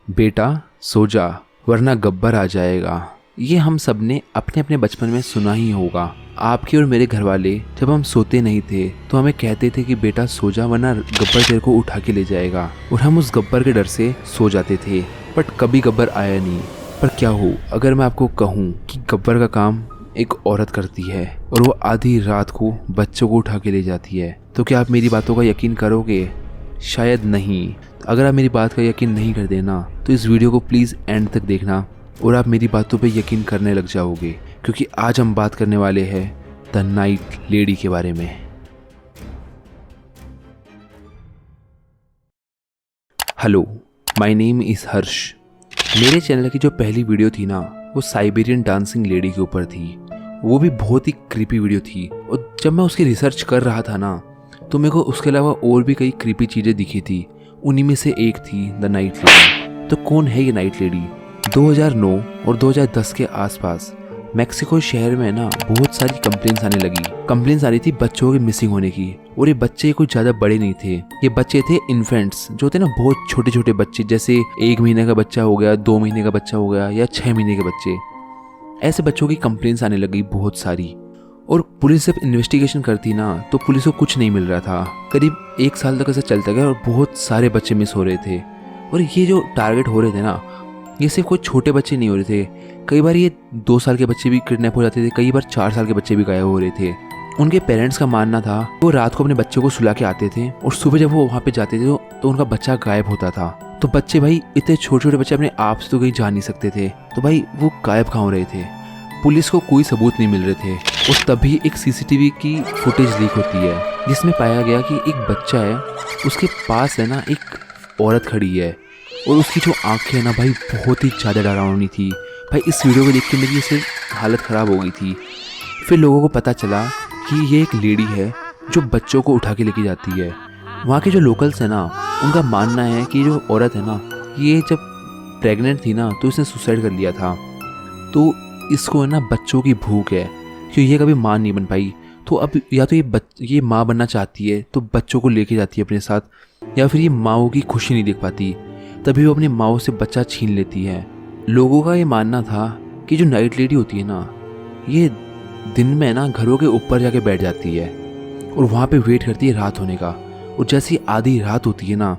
बेटा सो जा वरना गब्बर आ जाएगा। ये हम सब ने अपने अपने बचपन में सुना ही होगा। आपके और मेरे घर वाले जब हम सोते नहीं थे तो हमें कहते थे कि बेटा सो जा वरना गब्बर तेरे को उठा के ले जाएगा, और हम उस गब्बर के डर से सो जाते थे। बट कभी गब्बर आया नहीं। पर क्या हो अगर मैं आपको कहूँ कि गब्बर का काम एक औरत करती है और वो आधी रात को बच्चों को उठा के ले जाती है, तो क्या आप मेरी बातों का यकीन करोगे? शायद नहीं। अगर आप मेरी बात का यकीन नहीं कर देना तो इस वीडियो को प्लीज़ एंड तक देखना और आप मेरी बातों पे यकीन करने लग जाओगे, क्योंकि आज हम बात करने वाले हैं द नाइट लेडी के बारे में। हेलो, माय नेम इज़ हर्ष। मेरे चैनल की जो पहली वीडियो थी ना, वो साइबेरियन डांसिंग लेडी के ऊपर थी। वो भी बहुत ही क्रीपी वीडियो थी, और जब मैं उसकी रिसर्च कर रहा था ना तो मेरे को उसके अलावा और भी कई क्रीपी चीज़ें दिखी थी। उन्हीं में से एक थी द नाइट लेडी। तो कौन है ये नाइट लेडी? 2009 और 2010 के आसपास मैक्सिको शहर में ना बहुत सारी कंप्लेंट्स आने लगी। कंप्लेंट्स आ रही थी बच्चों के मिसिंग होने की, और ये बच्चे कुछ ज़्यादा बड़े नहीं थे। ये बच्चे थे इन्फेंट्स, जो थे ना बहुत छोटे छोटे बच्चे, जैसे 1 महीने का बच्चा हो गया, 2 महीने का बच्चा हो गया, या 6 महीने के बच्चे। ऐसे बच्चों की कंप्लेंट्स आने लगी बहुत सारी। और पुलिस जब इन्वेस्टिगेशन करती ना तो पुलिस को कुछ नहीं मिल रहा था। करीब 1 साल तक ऐसा चलता गया और बहुत सारे बच्चे मिस हो रहे थे। और ये जो टारगेट हो रहे थे ना, ये सिर्फ कोई छोटे बच्चे नहीं हो रहे थे। कई बार ये 2 साल के बच्चे भी किडनैप हो जाते थे, कई बार 4 साल के बच्चे भी गायब हो रहे थे। उनके पेरेंट्स का मानना था वो रात को अपने बच्चों को सुला के आते थे, और सुबह जब वो वहाँ पे जाते थे तो उनका बच्चा गायब होता था। तो बच्चे भाई, इतने छोटे छोटे बच्चे अपने आप से तो कहीं जा नहीं सकते थे, तो भाई वो गायब कहाँ हो रहे थे? पुलिस को कोई सबूत नहीं मिल रहे थे। और तभी एक सीसीटीवी की फुटेज लीक होती है, जिसमें पाया गया कि एक बच्चा है, उसके पास है ना एक औरत खड़ी है, और उसकी जो आंखें है ना भाई बहुत ही ज़्यादा डरावनी थी। भाई इस वीडियो को देख के मेरी इससे हालत ख़राब हो गई थी। फिर लोगों को पता चला कि ये एक लेडी है जो बच्चों को उठा के लेके जाती है। वहाँ के जो लोकल्स हैं ना, उनका मानना है कि जो औरत है ना, ये जब प्रेग्नेंट थी ना तो इसने सुसाइड कर लिया था। तो इसको है ना बच्चों की भूख है, क्योंकि ये कभी माँ नहीं बन पाई। तो अब या तो ये माँ बनना चाहती है तो बच्चों को लेके जाती है अपने साथ, या फिर ये माँओं की खुशी नहीं देख पाती, तभी वो अपनी माँओं से बच्चा छीन लेती है। लोगों का ये मानना था कि जो नाइट लेडी होती है ना, ये दिन में ना घरों के ऊपर जाके बैठ जाती है और वहाँ पे वेट करती है रात होने का। और जैसी आधी रात होती है ना,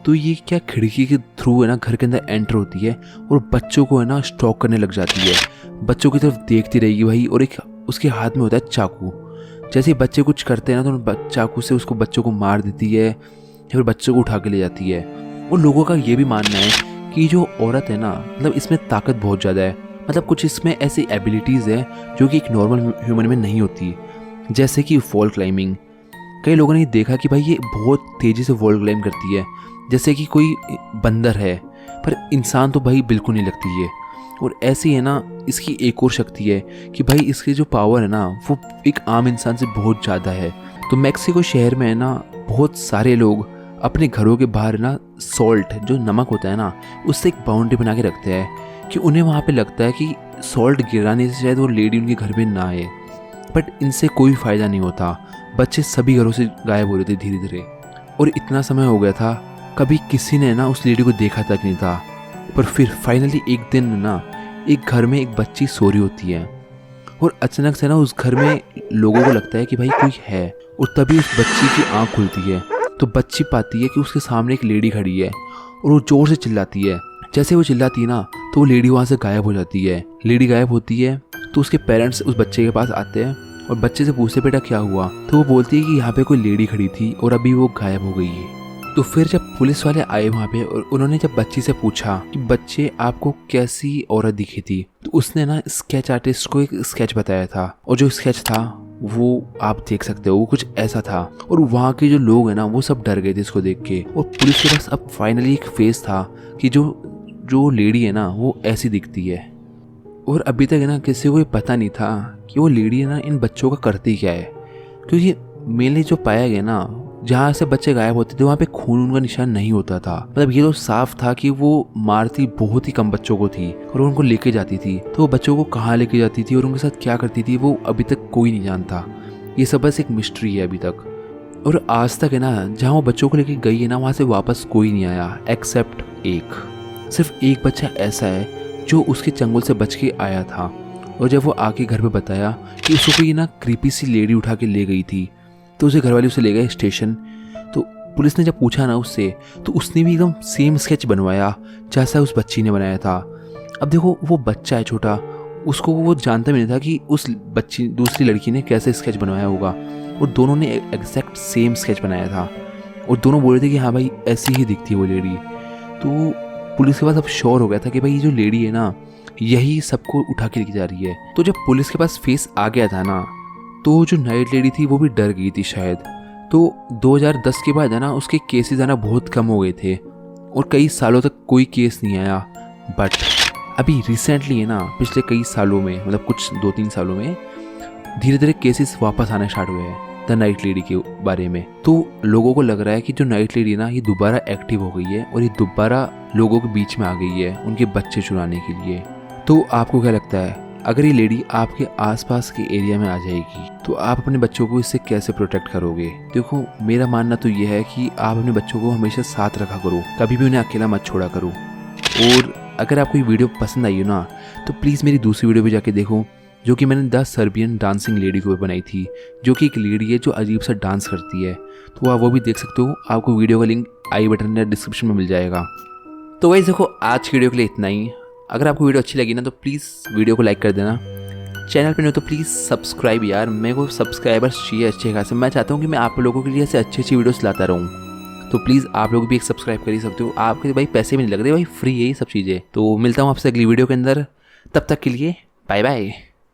तो ये क्या खिड़की के थ्रू है ना घर के अंदर एंटर होती है और बच्चों को है ना स्टॉक करने लग जाती है। बच्चों की तरफ देखती रहेगी भाई, और एक उसके हाथ में होता है चाकू। जैसे बच्चे कुछ करते हैं ना तो चाकू से उसको बच्चों को मार देती है, या फिर बच्चों को उठा के ले जाती है। और लोगों का ये भी मानना है कि जो औरत है ना, मतलब इसमें ताकत बहुत ज़्यादा है। मतलब कुछ इसमें ऐसी एबिलिटीज़ है जो कि एक नॉर्मल ह्यूमन में नहीं होती, जैसे कि वॉल क्लाइंबिंग। कई लोगों ने देखा कि भाई ये बहुत तेज़ी से वॉल क्लाइंब करती है, जैसे कि कोई बंदर है, पर इंसान तो भाई बिल्कुल नहीं लगती है। और ऐसी है ना इसकी एक और शक्ति है कि भाई इसकी जो पावर है ना, वो एक आम इंसान से बहुत ज़्यादा है। तो मैक्सिको शहर में है ना बहुत सारे लोग अपने घरों के बाहर ना सॉल्ट, जो नमक होता है ना, उससे एक बाउंड्री बना के रखते हैं कि उन्हें वहाँ पे लगता है कि सॉल्ट गिराने से शायद वो लेडी उनके घर में ना आए। बट इनसे कोई फ़ायदा नहीं होता। बच्चे सभी घरों से गायब हो रहे थे धीरे धीरे, और इतना समय हो गया था कभी किसी ने ना उस लेडी को देखा तक नहीं था। पर फिर फाइनली एक दिन ना एक घर में एक बच्ची सो रही होती है, और अचानक से ना उस घर में लोगों को लगता है कि भाई कोई है, और तभी उस बच्ची की आँख खुलती है तो बच्ची पाती है कि उसके सामने एक लेडी खड़ी है, और वो जोर से चिल्लाती है। जैसे वो चिल्लाती है ना तो वो लेडी वहाँ से गायब हो जाती है। लेडी गायब होती है तो उसके पेरेंट्स उस बच्चे के पास आते हैं और बच्चे से पूछते बेटा क्या हुआ, तो वो बोलती है कि यहाँ पे कोई लेडी खड़ी थी और अभी वो गायब हो गई है। तो फिर जब पुलिस वाले आए वहाँ पे और उन्होंने जब बच्ची से पूछा कि बच्चे आपको कैसी औरत दिखी थी, तो उसने ना स्केच आर्टिस्ट को एक स्केच बताया था, और जो स्केच था वो आप देख सकते हो वो कुछ ऐसा था। और वहाँ के जो लोग हैं ना वो सब डर गए थे इसको देख के, और पुलिस के पास अब फाइनली एक फेस था कि जो लेडी है ना वो ऐसी दिखती है। और अभी तक है ना किसी को ये पता नहीं था कि वो लेडी है ना इन बच्चों का करती क्या है, क्योंकि मेनली जो पाया गया ना, जहाँ से बच्चे गायब होते थे वहाँ पे खून उनका निशान नहीं होता था। मतलब ये तो साफ था कि वो मारती बहुत ही कम बच्चों को थी और उनको लेके जाती थी। तो वो बच्चों को कहाँ लेके जाती थी और उनके साथ क्या करती थी वो अभी तक कोई नहीं जानता। ये सब बस एक मिस्ट्री है अभी तक। और आज तक है ना जहाँ वो बच्चों को लेके गई है ना, वहाँ से वापस कोई नहीं आया एक्सेप्ट एक। सिर्फ एक बच्चा ऐसा है जो उसके चंगुल से बच के आया था। और जब वो आके घर पे बताया कि उसको कोई ना क्रीपी सी लेडी उठा के ले गई थी, तो उसे घर वाले उसे ले गए स्टेशन। तो पुलिस ने जब पूछा ना उससे, तो उसने भी एकदम सेम स्केच बनवाया जैसा उस बच्ची ने बनाया था। अब देखो वो बच्चा है छोटा, उसको वो जानता भी नहीं था कि उस बच्ची दूसरी लड़की ने कैसे स्केच बनवाया होगा। और दोनों ने एग्जैक्ट सेम स्केच बनाया था और दोनों बोल रहे थे कि हाँ भाई ऐसी ही दिखती है वो लेडी। तो पुलिस के पास अब श्योर हो गया था कि भाई ये जो लेडी है ना, यही सबको उठा के लेके जा रही है। तो जब पुलिस के पास फेस आ गया था ना, तो जो नाइट लेडी थी वो भी डर गई थी शायद। तो 2010 के बाद है ना उसके केसेस आना बहुत कम हो गए थे और कई सालों तक कोई केस नहीं आया। बट अभी रिसेंटली है ना, पिछले कई सालों में, मतलब कुछ 2-3 सालों में धीरे धीरे केसेस वापस आने स्टार्ट हुए हैं द नाइट लेडी के बारे में। तो लोगों को लग रहा है कि जो नाइट लेडी ना, ये दोबारा एक्टिव हो गई है और ये दोबारा लोगों के बीच में आ गई है उनके बच्चे चुराने के लिए। तो आपको क्या लगता है, अगर ये लेडी आपके आसपास के एरिया में आ जाएगी तो आप अपने बच्चों को इससे कैसे प्रोटेक्ट करोगे? देखो मेरा मानना तो ये है कि आप अपने बच्चों को हमेशा साथ रखा करो, कभी भी उन्हें अकेला मत छोड़ा करो। और अगर आपको ये वीडियो पसंद आई हो ना, तो प्लीज़ मेरी दूसरी वीडियो भी जाके देखो, जो कि मैंने द सर्बियन डांसिंग लेडी के ऊपर बनाई थी, जो कि एक लेडी है जो अजीब सा डांस करती है। तो आप वो भी देख सकते हो, आपको वीडियो का लिंक आई बटन या डिस्क्रिप्शन में मिल जाएगा। तो वही देखो, आज की वीडियो के लिए इतना ही। अगर आपको वीडियो अच्छी लगी ना, तो प्लीज़ वीडियो को लाइक कर देना। चैनल पे नहीं हो तो प्लीज़ सब्सक्राइब यार, मेरे को सब्सक्राइबर्स चाहिए अच्छे खासे। मैं चाहता हूँ कि मैं आप लोगों के लिए ऐसे अच्छी अच्छी वीडियोस लाता रहूँ। तो प्लीज़ आप लोग भी एक सब्सक्राइब कर ही सकते हो, आपके भाई पैसे भी नहीं लग रहे भाई, फ्री है ये सब चीज़ें। तो मिलता हूँ आपसे अगली वीडियो के अंदर, तब तक के लिए बाय बाय।